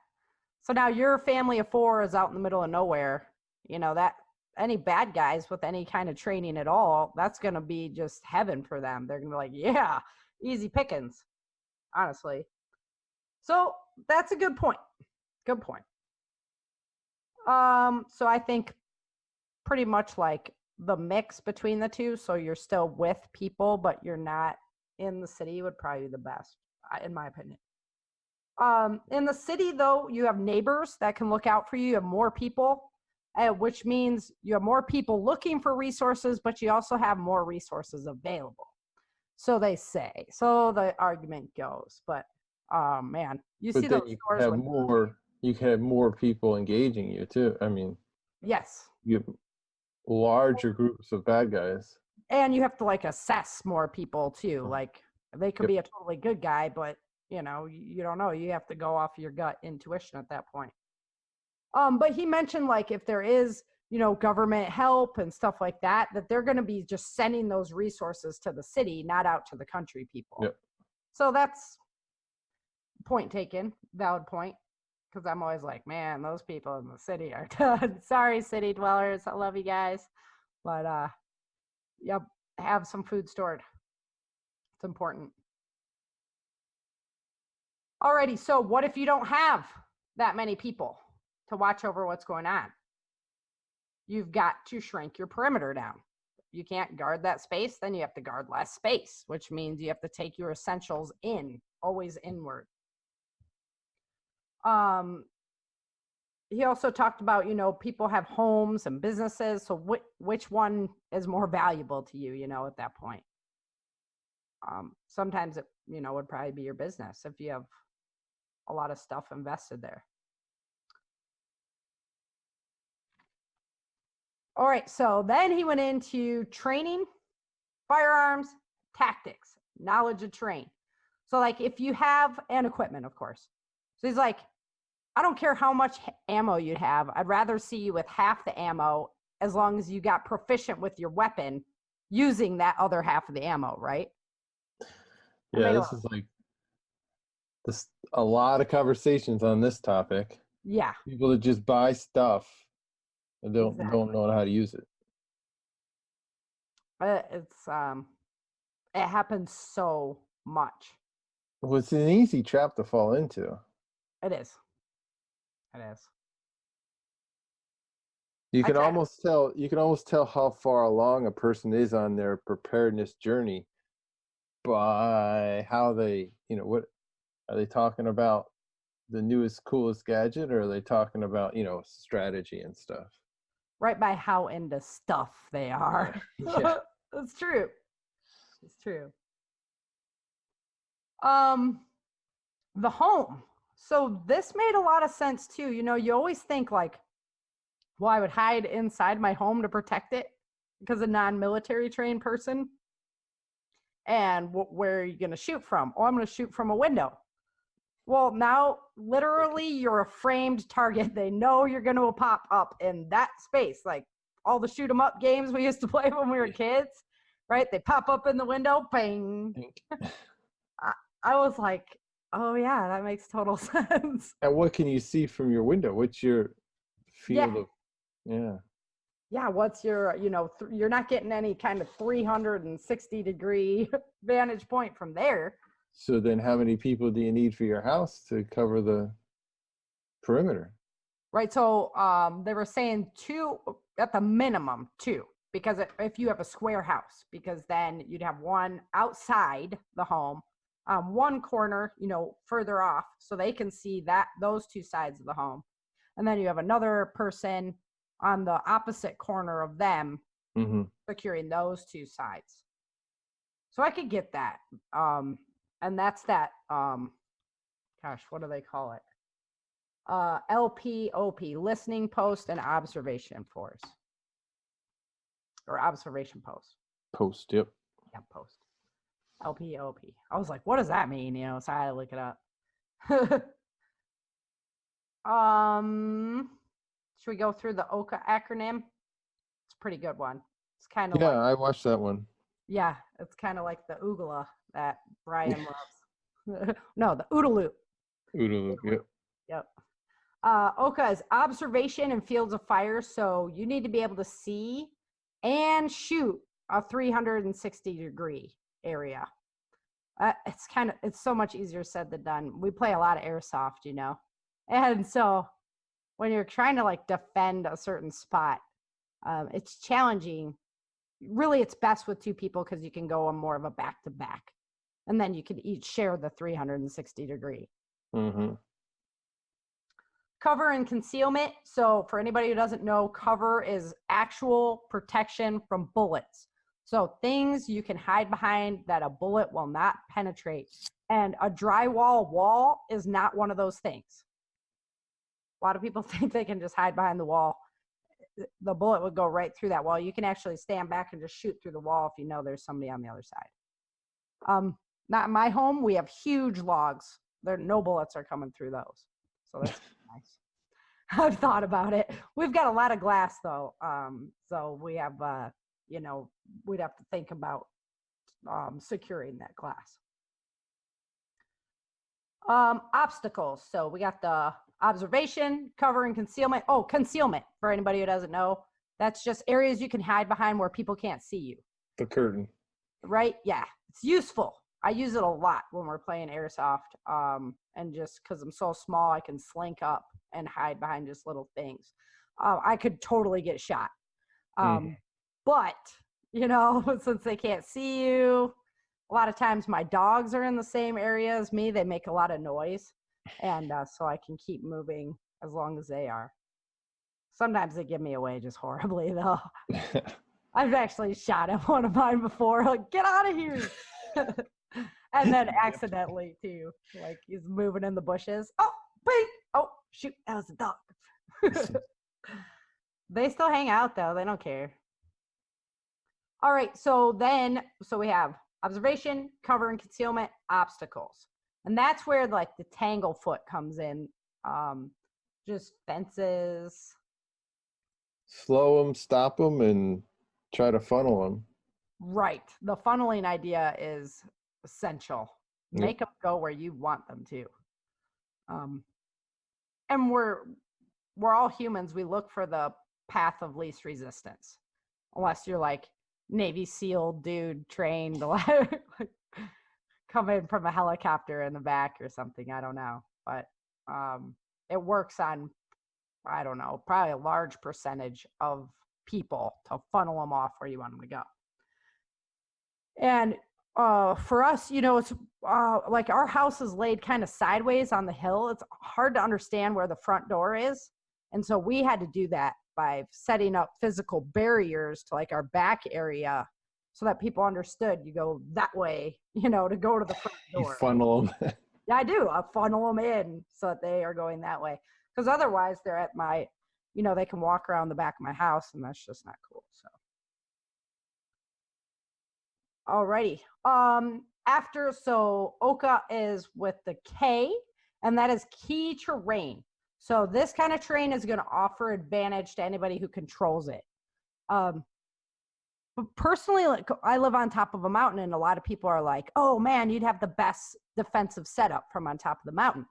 Speaker 2: So now your family of 4 is out in the middle of nowhere. That any bad guys with any kind of training at all, that's going to be just heaven for them. They're going to be like, yeah, easy pickings, honestly. So that's a good point. Good point. So I think pretty much like the mix between the two. So you're still with people, but you're not in the city would probably be the best, in my opinion. In the city, though, you have neighbors that can look out for you. You have more people, which means you have more people looking for resources, but you also have more resources available. So they say. So the argument goes. But man, you see those stores.
Speaker 3: You can have more people engaging you too. I mean,
Speaker 2: yes,
Speaker 3: you have larger groups of bad guys,
Speaker 2: and you have to like assess more people too. Like they could be a totally good guy, but you don't know. You have to go off your gut intuition at that point. But he mentioned like if there is government help and stuff like that, that they're going to be just sending those resources to the city, not out to the country people.
Speaker 3: Yep.
Speaker 2: So that's point taken, valid point. Because I'm always like, man, those people in the city are done. Sorry, city dwellers. I love you guys. But Yep. Have some food stored. It's important. Alrighty, so what if you don't have that many people to watch over what's going on? You've got to shrink your perimeter down. You can't guard that space, then you have to guard less space, which means you have to take your essentials in, always inward. He also talked about, people have homes and businesses, so which one is more valuable to you, at that point? Sometimes it, would probably be your business if you have a lot of stuff invested there. All right, so then he went into training, firearms, tactics, knowledge of terrain. So like if you have, and equipment, of course. So he's like, I don't care how much ammo you'd have. I'd rather see you with half the ammo as long as you got proficient with your weapon using that other half of the ammo, right?
Speaker 3: Yeah, this is like a lot of conversations on this topic.
Speaker 2: Yeah.
Speaker 3: People that just buy stuff and don't know how to use it.
Speaker 2: It happens so much.
Speaker 3: Well, it's an easy trap to fall into.
Speaker 2: It is. It is.
Speaker 3: You can almost tell how far along a person is on their preparedness journey by how they, what are they talking about? The newest, coolest gadget, or are they talking about, strategy and stuff?
Speaker 2: Right, by how into stuff they are.
Speaker 3: Yeah.
Speaker 2: That's true. It's true. The home. So this made a lot of sense too. You always think like, well, I would hide inside my home to protect it because a non-military trained person. And where are you going to shoot from? Oh, I'm going to shoot from a window. Well, now literally you're a framed target. They know you're going to pop up in that space. Like all the shoot 'em up games we used to play when we were kids, right? They pop up in the window, bang. I was like, oh yeah, that makes total sense.
Speaker 3: And what can you see from your window? What's your field of,
Speaker 2: Yeah, what's your, you're not getting any kind of 360-degree vantage point from there.
Speaker 3: So then how many people do you need for your house to cover the perimeter?
Speaker 2: Right, so they were saying 2, at the minimum 2, because if you have a square house, because then you'd have one outside the home, one corner, further off, so they can see those 2 sides of the home. And then you have another person on the opposite corner of them, securing those 2 sides. So I could get that. And that's that, gosh, what do they call it? LPOP, listening post and observation force. Or observation post.
Speaker 3: Post, yep.
Speaker 2: Yeah, post. LPOP. I was like, what does that mean? So I had to look it up. Should we go through the OCA acronym? It's a pretty good one. It's kind of
Speaker 3: I watched that one.
Speaker 2: Yeah, it's kind of like the oogla that Brian loves. No, the OODA loop.
Speaker 3: OODA loop, yep.
Speaker 2: Yep. OCA is observation in fields of fire, so you need to be able to see and shoot a 360-degree area. It's so much easier said than done. We play a lot of airsoft, and so when you're trying to like defend a certain spot, it's challenging. Really, it's best with 2 people because you can go on more of a back-to-back, and then you can each share the 360-degree. Cover and concealment. So for anybody who doesn't know, cover is actual protection from bullets. So things you can hide behind that a bullet will not penetrate. And a drywall wall is not one of those things. A lot of people think they can just hide behind the wall. The bullet would go right through that wall. You can actually stand back and just shoot through the wall if you know there's somebody on the other side. Not in my home. We have huge logs. No bullets are coming through those. So that's nice. I've thought about it. We've got a lot of glass though. So we have, we'd have to think about securing that glass. Obstacles. So we got the observation, cover, and concealment. Oh, concealment, for anybody who doesn't know, that's just areas you can hide behind where people can't see you.
Speaker 3: The curtain.
Speaker 2: Right? Yeah, it's useful. I use it a lot when we're playing airsoft. And just because I'm so small, I can slink up and hide behind just little things. I could totally get shot. But, since they can't see you, a lot of times my dogs are in the same area as me. They make a lot of noise. And so I can keep moving as long as they are. Sometimes they give me away just horribly, though. I've actually shot at one of mine before, like, get out of here. And then accidentally, too. Like, he's moving in the bushes. Oh, wait. Oh, shoot, that was a dog. They still hang out, though. They don't care. All right, so we have observation, cover and concealment, obstacles. And that's where, like, the tanglefoot comes in. Just fences.
Speaker 3: Slow them, stop them, and try to funnel them.
Speaker 2: Right. The funneling idea is essential. Make them go where you want them to. And we're all humans. We look for the path of least resistance, unless you're like Navy SEAL dude trained to come in from a helicopter in the back or something. I don't know, but it works on, I don't know, probably a large percentage of people to funnel them off where you want them to go. And for us, it's like our house is laid kind of sideways on the hill. It's hard to understand where the front door is. And so we had to do that by setting up physical barriers to like our back area so that people understood you go that way, to go to the front door.
Speaker 3: You funnel them.
Speaker 2: Yeah, I do. I funnel them in so that they are going that way. Because otherwise they're at my, they can walk around the back of my house and that's just not cool. So. Alrighty. So Oka is with the K, and that is key terrain. So this kind of terrain is going to offer advantage to anybody who controls it. But personally, like, I live on top of a mountain, and a lot of people are like, oh man, you'd have the best defensive setup from on top of the mountain.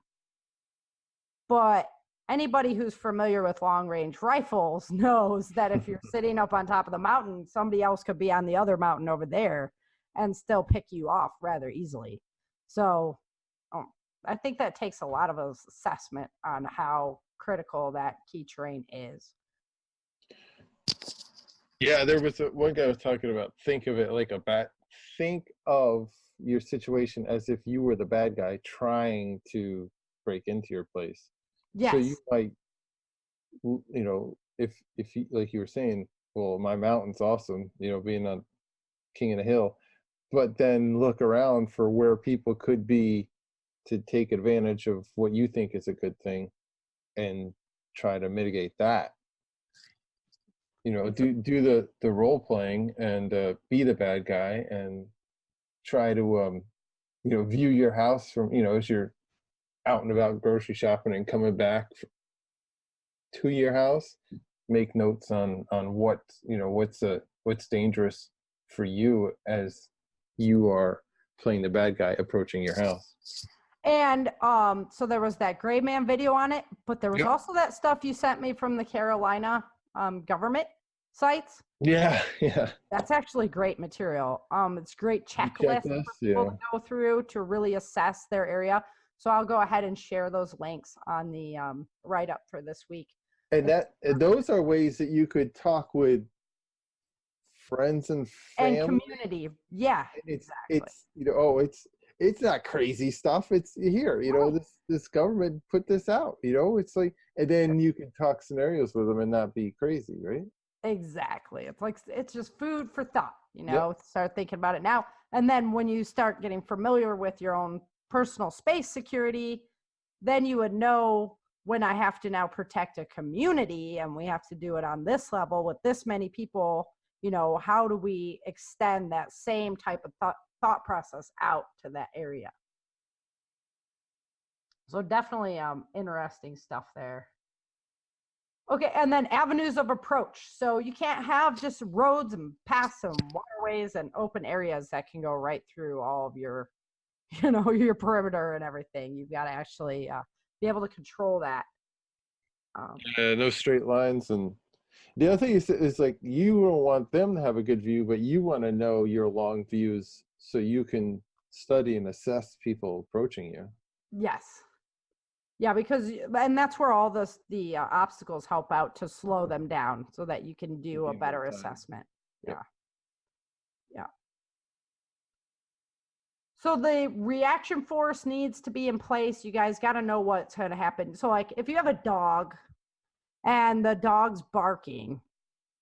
Speaker 2: But anybody who's familiar with long range rifles knows that if you're sitting up on top of the mountain, somebody else could be on the other mountain over there and still pick you off rather easily. So I think that takes a lot of assessment on how critical that key terrain is.
Speaker 3: Yeah, there was one guy was talking about, think of it like a bat. Think of your situation as if you were the bad guy trying to break into your place.
Speaker 2: Yes.
Speaker 3: So you might, if you, like you were saying, well, my mountain's awesome, being on king of the hill, but then look around for where people could be to take advantage of what you think is a good thing and try to mitigate that. Do the role playing and be the bad guy and try to view your house from, as you're out and about grocery shopping and coming back to your house, make notes on what, what's dangerous for you as you are playing the bad guy approaching your house.
Speaker 2: And so there was that Gray Man video on it, but there was also that stuff you sent me from the Carolina government sites.
Speaker 3: Yeah.
Speaker 2: That's actually great material. It's great checklist for people to go through to really assess their area. So I'll go ahead and share those links on the write-up for this week.
Speaker 3: And those are ways that you could talk with friends and family.
Speaker 2: And community. Yeah, exactly.
Speaker 3: It's not crazy stuff. It's here, this government put this out, it's like, and then you can talk scenarios with them and not be crazy, right?
Speaker 2: Exactly. It's like, it's just food for thought, Start thinking about it now. And then when you start getting familiar with your own personal space security, then you would know when I have to now protect a community and we have to do it on this level with this many people, how do we extend that same type of thought process out to that area? So definitely interesting stuff there. Okay, and then avenues of approach. So you can't have just roads and paths and waterways and open areas that can go right through all of your, your perimeter and everything. You've got to actually be able to control that.
Speaker 3: No straight lines. And The other thing is like you don't want them to have a good view, but you want to know your long views so you can study and assess people approaching you.
Speaker 2: Yes. Yeah, because and that's where all the obstacles help out to slow them down so that you can do a
Speaker 3: Give them
Speaker 2: better
Speaker 3: time.
Speaker 2: assessment.
Speaker 3: Yep.
Speaker 2: Yeah. So the reaction force needs to be in place. You guys got to know what's going to happen. So like if you have a dog and the dog's barking,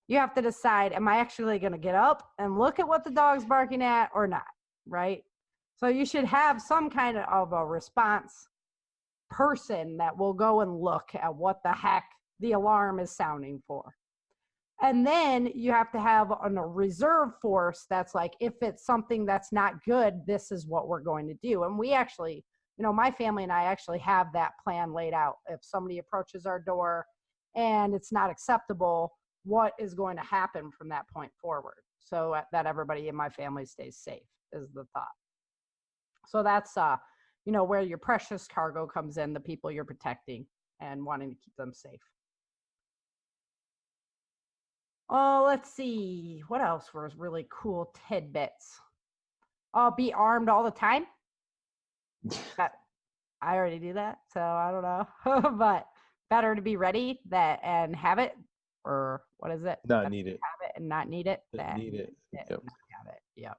Speaker 2: you have to decide, am I actually going to get up and look at what the dog's barking at or not, right? So you should have some kind of a response person that will go and look at what the heck the alarm is sounding for. And then you have to have a reserve force that's like, if it's something that's not good, this is what we're going to do. And we actually, my family and I actually have that plan laid out. If somebody approaches our door and it's not acceptable, what is going to happen from that point forward so that everybody in my family stays safe is the thought. So that's, where your precious cargo comes in, the people you're protecting and wanting to keep them safe. Oh, let's see. What else was really cool tidbits? Oh, be armed all the time. I already do that, so I don't know. But better to be ready and have it, or what is it?
Speaker 3: Not need it.
Speaker 2: Have it and not need it.
Speaker 3: Need it. Yep.
Speaker 2: Not have it. Yep.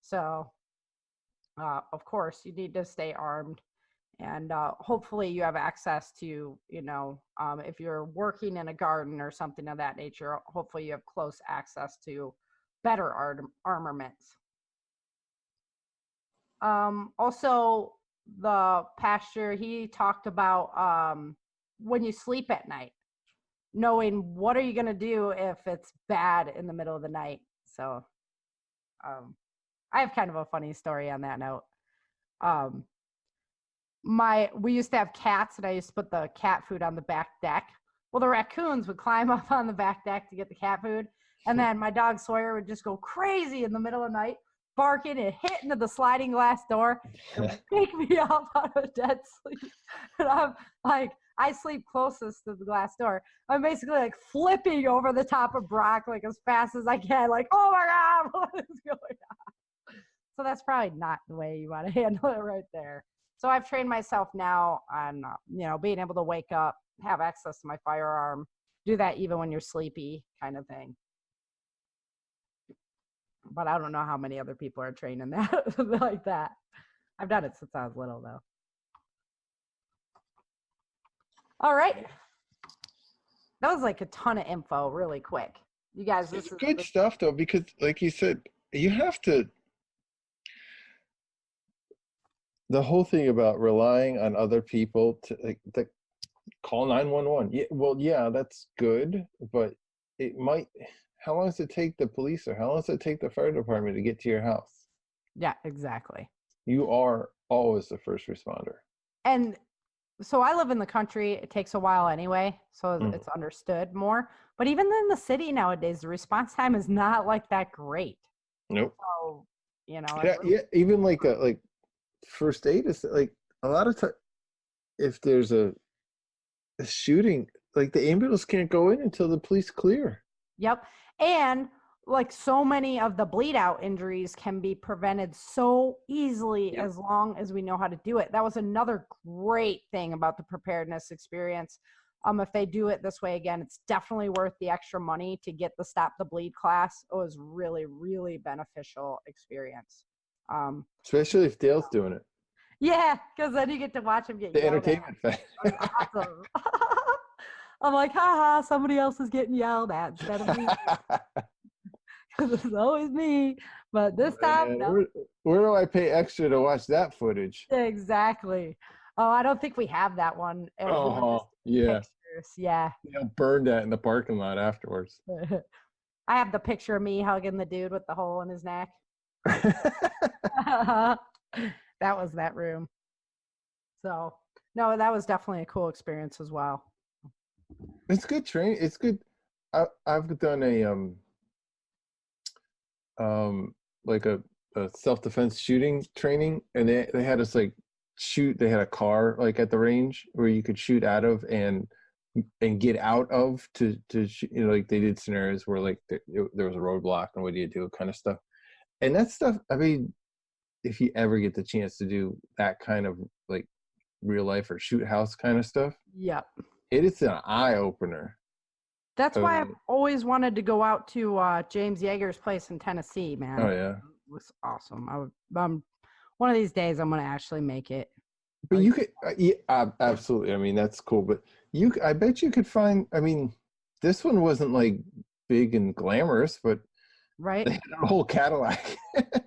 Speaker 2: So, of course, you need to stay armed. And hopefully you have access to, if you're working in a garden or something of that nature, hopefully you have close access to better armaments. Also, the pastor, he talked about when you sleep at night, knowing what are you going to do if it's bad in the middle of the night. So I have kind of a funny story on that note. We used to have cats, and I used to put the cat food on the back deck. Well, the raccoons would climb up on the back deck to get the cat food, and then my dog Sawyer would just go crazy in the middle of the night, barking and hit into the sliding glass door and wake me up out of dead sleep. And I'm like, I sleep closest to the glass door. I'm basically like flipping over the top of Brock like as fast as I can, like, oh my God, what is going on? So that's probably not the way you want to handle it right there. So I've trained myself now on, being able to wake up, have access to my firearm, do that even when you're sleepy kind of thing. But I don't know how many other people are trained in that like that. I've done it since I was little, though. All right. That was like a ton of info really quick. You guys,
Speaker 3: this is good stuff, though, because like you said, you have to. The whole thing about relying on other people to call 911. Yeah, well, yeah, that's good, but it might. How long does it take the police, or how long does it take the fire department to get to your house?
Speaker 2: Yeah, exactly.
Speaker 3: You are always the first responder.
Speaker 2: And so I live in the country. It takes a while anyway, so it's understood more. But even in the city nowadays, the response time is not like that great.
Speaker 3: Nope.
Speaker 2: So,
Speaker 3: yeah, even like first aid is like a lot of time. If there's a shooting, like the ambulance can't go in until the police clear.
Speaker 2: Yep. And like so many of the bleed out injuries can be prevented so easily as long as we know how to do it. That was another great thing about the preparedness experience. If they do it this way again, it's definitely worth the extra money to get the Stop the Bleed class. It was really, really beneficial experience.
Speaker 3: Especially if Dale's doing it.
Speaker 2: Yeah, because then you get to watch him get
Speaker 3: the
Speaker 2: yelled
Speaker 3: entertainment
Speaker 2: at. Awesome. I'm like, haha, somebody else is getting yelled at instead of me. Because it's always me. But this time, no.
Speaker 3: Where do I pay extra to watch that footage?
Speaker 2: Exactly. Oh, I don't think we have that one.
Speaker 3: Yeah.
Speaker 2: Pictures. Yeah.
Speaker 3: They'll burn that in the parking lot afterwards.
Speaker 2: I have the picture of me hugging the dude with the hole in his neck. That was that room. So, no, that was definitely a cool experience as well.
Speaker 3: It's good training. It's good. I've done like a self-defense shooting training, and they had us like shoot. They had a car like at the range where you could shoot out of, and and get out of like they did scenarios where like there was a roadblock and what do you do kind of stuff. And that stuff, I mean, if you ever get the chance to do that kind of like real life or shoot house kind of stuff,
Speaker 2: Yep.
Speaker 3: it is an eye opener.
Speaker 2: That's why I've always wanted to go out to James Yeager's place in Tennessee, man.
Speaker 3: Oh yeah,
Speaker 2: it was awesome. One of these days I'm gonna actually make it.
Speaker 3: but you could, absolutely. I mean, that's cool. But I bet you could find. I mean, this one wasn't like big and glamorous, but
Speaker 2: right.
Speaker 3: They had a whole Cadillac.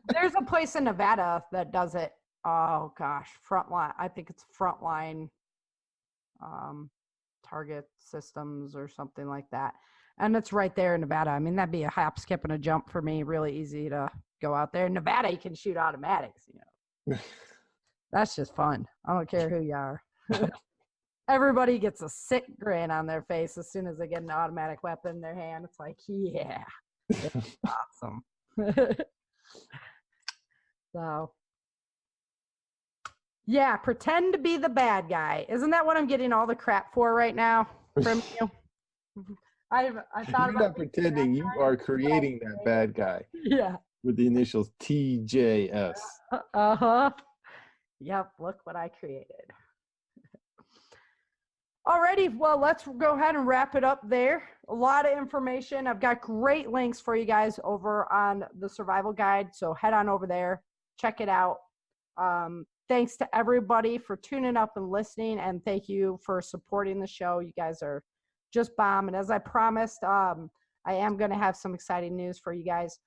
Speaker 2: There's a place in Nevada that does it. Oh gosh, Frontline. I think it's Frontline. Target Systems or something like that, and it's right there in Nevada. I mean, that'd be a hop, skip, and a jump for me. Really easy to go out there. In Nevada, you can shoot automatics. That's just fun. I don't care who you are. Everybody gets a sick grin on their face as soon as they get an automatic weapon in their hand. It's like, yeah, it's awesome. So, yeah, pretend to be the bad guy. Isn't that what I'm getting all the crap for right now from you? I thought
Speaker 3: You're not pretending. You are creating that bad guy.
Speaker 2: Yeah.
Speaker 3: With the initials TJS.
Speaker 2: Uh-huh. Yep, look what I created. Alrighty, well, let's go ahead and wrap it up there. A lot of information. I've got great links for you guys over on the survival guide, so head on over there, check it out. Thanks to everybody for tuning up and listening, and thank you for supporting the show. You guys are just bomb, and as I promised, I am going to have some exciting news for you guys,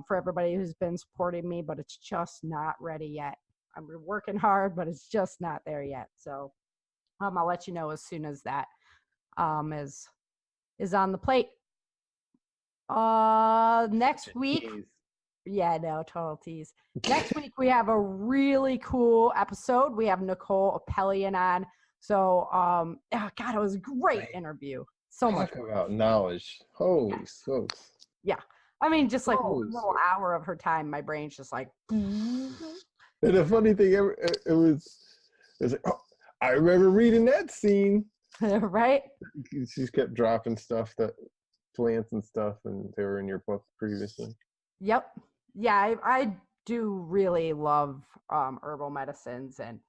Speaker 2: for everybody who's been supporting me, but it's just not ready yet. I'm working hard, but it's just not there yet. So I'll let you know as soon as that is on the plate. Next week, yeah, no, total tease. Next week we have a really cool episode. We have Nicole Appelian on. So, oh God, it was a great interview. So much
Speaker 3: about knowledge. Holy smokes.
Speaker 2: Yeah. I mean, just like a little hour of her time, my brain's just like.
Speaker 3: And the funny thing, it was like, oh, I remember reading that scene.
Speaker 2: Right?
Speaker 3: She just kept dropping stuff, that plants and stuff, and they were in your book previously.
Speaker 2: Yep. Yeah, I do really love herbal medicines and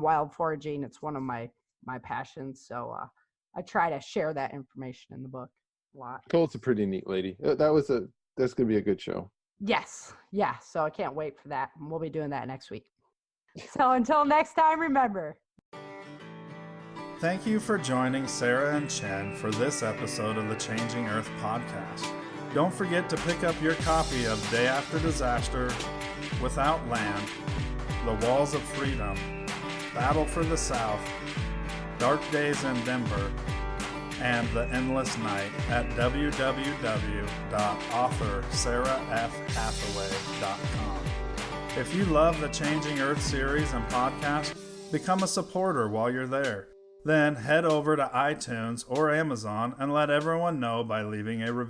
Speaker 2: wild foraging. It's one of my passions. So I try to share that information in the book a lot.
Speaker 3: Cole's a pretty neat lady. That's going to be a good show.
Speaker 2: Yes. Yeah. So I can't wait for that. We'll be doing that next week. So until next time, remember.
Speaker 1: Thank you for joining Sara and Chen for this episode of the Changing Earth podcast. Don't forget to pick up your copy of Day After Disaster, Without Land, The Walls of Freedom, Battle for the South, Dark Days in Denver, and The Endless Night at www.authorSarahFHathaway.com. If you love the Changing Earth series and podcast, become a supporter while you're there. Then head over to iTunes or Amazon and let everyone know by leaving a review.